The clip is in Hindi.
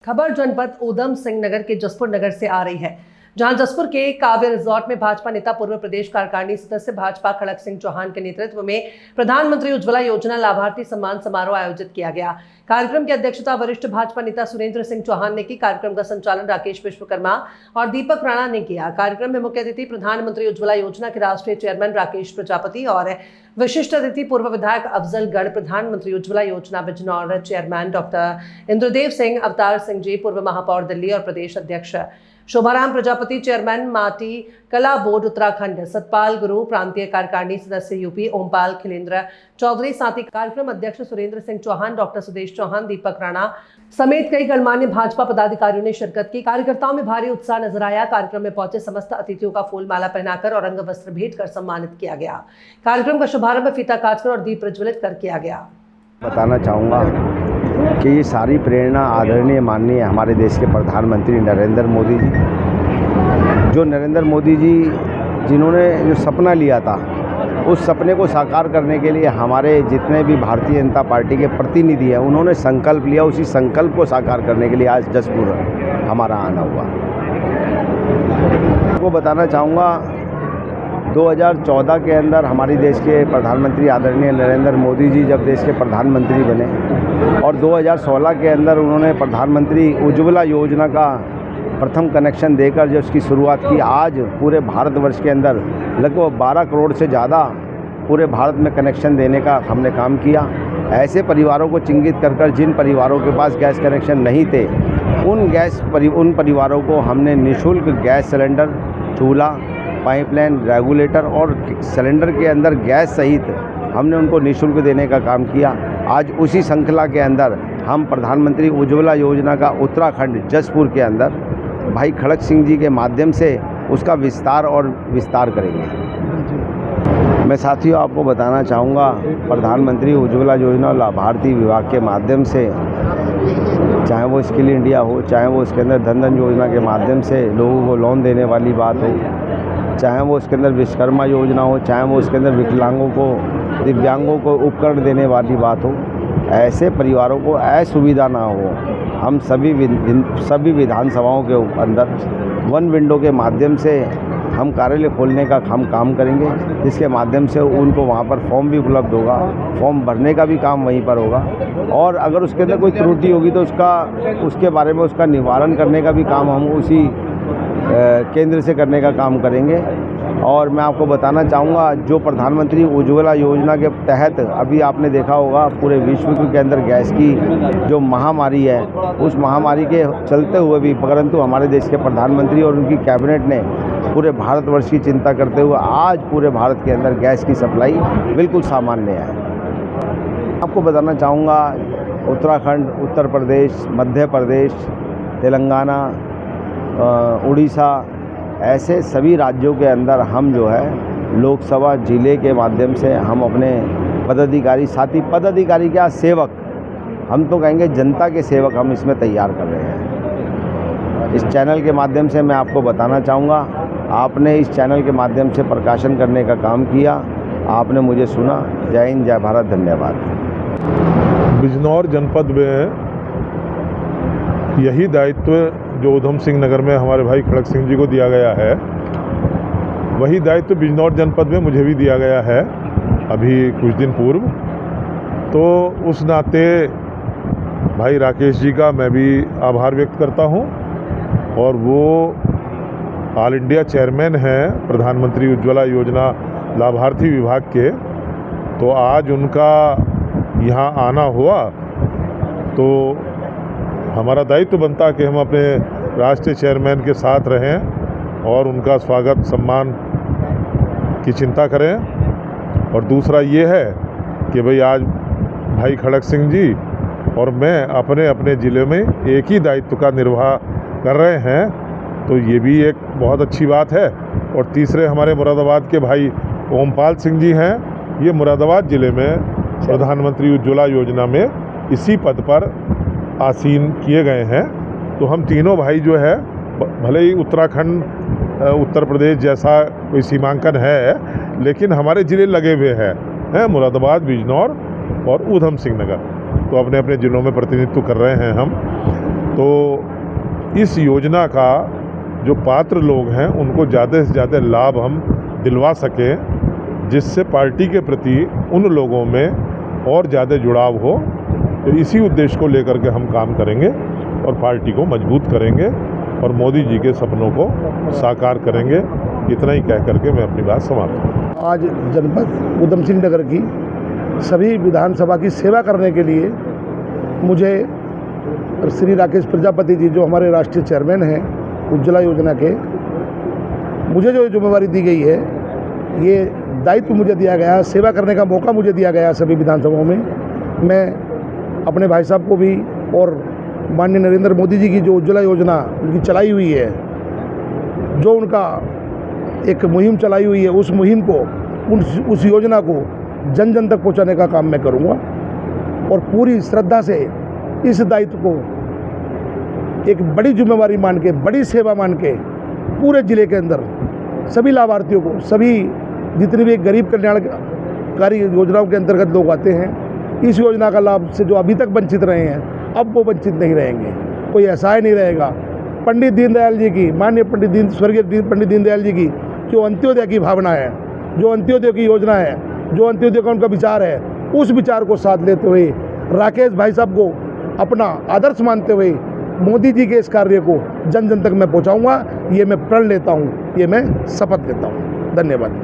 खबर जनपद ऊधम सिंह नगर के जसपुर नगर से आ रही है, जहां जसपुर के काव्य रिजॉर्ट में भाजपा नेता पूर्व प्रदेश कार्यकारिणी सदस्य भाजपा खड़क सिंह चौहान के नेतृत्व में प्रधानमंत्री उज्ज्वला योजना लाभार्थी सम्मान समारोह आयोजित किया गया। कार्यक्रम की अध्यक्षता वरिष्ठ भाजपा नेता सुरेंद्र सिंह चौहान ने की। कार्यक्रम का संचालन राकेश विश्वकर्मा और दीपक राणा ने किया। कार्यक्रम में मुख्य अतिथि प्रधानमंत्री उज्ज्वला योजना के राष्ट्रीय चेयरमैन राकेश प्रजापति और विशिष्ट अतिथि पूर्व विधायक अफजल गढ़, प्रधानमंत्री उज्ज्वला योजना बिजनौर चेयरमैन डॉक्टर इंद्रदेव सिंह, अवतार सिंह जी पूर्व महापौर दिल्ली और प्रदेश अध्यक्ष शोभाराम प्रजापति, चेयरमैन माटी कला बोर्ड उत्तराखंड, सतपाल गुरु प्रांतीय कार्यकारिणी सदस्य यूपी, ओमपाल खिलेंद्र चौधरी, साथ ही कार्यक्रम अध्यक्ष सुरेंद्र सिंह चौहान, डॉक्टर सुदेश चौहान, दीपक राणा समेत कई गणमान्य भाजपा पदाधिकारियों ने शिरकत की। कार्यकर्ताओं में भारी उत्साह नजर आया। कार्यक्रम में पहुंचे समस्त अतिथियों का फूल माला पहनाकर और अंग वस्त्र भेंट कर सम्मानित किया गया। कार्यक्रम का शुभारंभ फीता काटकर और दीप प्रज्वलित कर किया गया। बताना चाहूँगा कि ये सारी प्रेरणा आदरणीय माननीय हमारे देश के प्रधानमंत्री नरेंद्र मोदी जी, जो नरेंद्र मोदी जी जिन्होंने जो सपना लिया था, उस सपने को साकार करने के लिए हमारे जितने भी भारतीय जनता पार्टी के प्रतिनिधि हैं, उन्होंने संकल्प लिया। उसी संकल्प को साकार करने के लिए आज जसपुर हमारा आना हुआ। आपको बताना चाहूँगा 2014 के अंदर हमारे देश के प्रधानमंत्री आदरणीय नरेंद्र मोदी जी जब देश के प्रधानमंत्री बने और 2016 के अंदर उन्होंने प्रधानमंत्री उज्ज्वला योजना का प्रथम कनेक्शन देकर जो उसकी शुरुआत की, आज पूरे भारतवर्ष के अंदर लगभग 12 करोड़ से ज़्यादा पूरे भारत में कनेक्शन देने का हमने काम किया। ऐसे परिवारों को चिन्हित कर जिन परिवारों के पास गैस कनेक्शन नहीं थे, उन परिवारों को हमने निःशुल्क गैस सिलेंडर, चूल्हा, पाइपलाइन, रेगुलेटर और सिलेंडर के अंदर गैस सहित हमने उनको निःशुल्क देने का काम किया। आज उसी श्रृंखला के अंदर हम प्रधानमंत्री उज्ज्वला योजना का उत्तराखंड जसपुर के अंदर भाई खड़क सिंह जी के माध्यम से उसका विस्तार करेंगे। मैं साथियों आपको बताना चाहूँगा, प्रधानमंत्री उज्ज्वला योजना लाभार्थी विभाग के माध्यम से, चाहे वो स्किल इंडिया हो, चाहे वो उसके अंदर धन योजना के माध्यम से लोगों को लोन देने वाली बात हो, चाहे वो उसके अंदर विश्वकर्मा योजना हो, चाहे वो उसके अंदर विकलांगों को, दिव्यांगों को उपकरण देने वाली बात हो, ऐसे परिवारों को असुविधा ना हो, हम सभी विधानसभाओं के अंदर वन विंडो के माध्यम से हम कार्यालय खोलने का हम काम करेंगे, जिसके माध्यम से उनको वहाँ पर फॉर्म भी उपलब्ध होगा, फॉर्म भरने का भी काम वहीं पर होगा और अगर उसके अंदर कोई त्रुटि होगी तो उसके बारे में उसका निवारण करने का भी काम हम उसी केंद्र से करने का काम करेंगे। और मैं आपको बताना चाहूँगा, जो प्रधानमंत्री उज्ज्वला योजना के तहत अभी आपने देखा होगा पूरे विश्व के अंदर गैस की जो महामारी है, उस महामारी के चलते हुए भी परंतु हमारे देश के प्रधानमंत्री और उनकी कैबिनेट ने पूरे भारतवर्ष की चिंता करते हुए आज पूरे भारत के अंदर गैस की सप्लाई बिल्कुल सामान्य है। आपको बताना चाहूँगा, उत्तराखंड, उत्तर प्रदेश, मध्य प्रदेश, तेलंगाना, उड़ीसा, ऐसे सभी राज्यों के अंदर हम जो है लोकसभा जिले के माध्यम से हम अपने पदाधिकारी, साथी पदाधिकारी क्या सेवक, हम तो कहेंगे जनता के सेवक हम इसमें तैयार कर रहे हैं। इस चैनल के माध्यम से मैं आपको बताना चाहूँगा, आपने इस चैनल के माध्यम से प्रकाशन करने का काम किया, आपने मुझे सुना। जय हिंद, जय भारत, धन्यवाद। बिजनौर जनपद में यही दायित्व जो ऊधम सिंह नगर में हमारे भाई खड़क सिंह जी को दिया गया है, वही दायित्व बिजनौर जनपद में मुझे भी दिया गया है अभी कुछ दिन पूर्व। तो उस नाते भाई राकेश जी का मैं भी आभार व्यक्त करता हूं और वो ऑल इंडिया चेयरमैन हैं प्रधानमंत्री उज्ज्वला योजना लाभार्थी विभाग के। तो आज उनका यहाँ आना हुआ तो हमारा दायित्व बनता कि हम अपने राष्ट्रीय चेयरमैन के साथ रहें और उनका स्वागत सम्मान की चिंता करें। और दूसरा ये है कि भाई आज भाई खड़क सिंह जी और मैं अपने अपने ज़िले में एक ही दायित्व का निर्वाह कर रहे हैं, तो ये भी एक बहुत अच्छी बात है। और तीसरे हमारे मुरादाबाद के भाई ओमपाल सिंह जी हैं, ये मुरादाबाद ज़िले में प्रधानमंत्री उज्ज्वला योजना में इसी पद पर आसीन किए गए हैं। तो हम तीनों भाई जो है, भले ही उत्तराखंड, उत्तर प्रदेश जैसा कोई सीमांकन है, लेकिन हमारे ज़िले लगे हुए हैं मुरादाबाद, बिजनौर और ऊधम सिंह नगर, तो अपने अपने ज़िलों में प्रतिनिधित्व कर रहे हैं हम। तो इस योजना का जो पात्र लोग हैं उनको ज़्यादा से ज़्यादा लाभ हम दिलवा सकें, जिससे पार्टी के प्रति उन लोगों में और ज़्यादा जुड़ाव हो। तो इसी उद्देश्य को लेकर के हम काम करेंगे और पार्टी को मजबूत करेंगे और मोदी जी के सपनों को साकार करेंगे। इतना ही कह करके मैं अपनी बात समाप्त करूँ। आज जनपद ऊधम सिंह नगर की सभी विधानसभा की सेवा करने के लिए मुझे श्री राकेश प्रजापति जी, जो हमारे राष्ट्रीय चेयरमैन हैं उज्ज्वला योजना के, मुझे जो जिम्मेवारी दी गई है, ये दायित्व मुझे दिया गया, सेवा करने का मौका मुझे दिया गया सभी विधानसभाओं में। मैं अपने भाई साहब को भी और माननीय नरेंद्र मोदी जी की जो उज्ज्वला योजना उनकी चलाई हुई है, जो उनका एक मुहिम चलाई हुई है, उस मुहिम को उस योजना को जन जन तक पहुंचाने का काम मैं करूंगा और पूरी श्रद्धा से इस दायित्व को एक बड़ी जिम्मेवारी मान के, बड़ी सेवा मान के पूरे ज़िले के अंदर सभी लाभार्थियों को, सभी जितने भी गरीब कल्याणकारी योजनाओं के अंतर्गत लोग आते हैं, इस योजना का लाभ से जो अभी तक वंचित रहे हैं, अब वो वंचित नहीं रहेंगे। कोई असहाय नहीं रहेगा। पंडित दीनदयाल जी की, माननीय स्वर्गीय पंडित दीनदयाल जी की जो अंत्योदय की भावना है, जो अंत्योदय की योजना है, जो अंत्योदय का उनका विचार है, उस विचार को साथ लेते हुए राकेश भाई साहब को अपना आदर्श मानते हुए मोदी जी के इस कार्य को जन जन तक मैं पहुंचाऊंगा। ये मैं प्रण लेता हूं, ये मैं शपथ लेता हूं। धन्यवाद।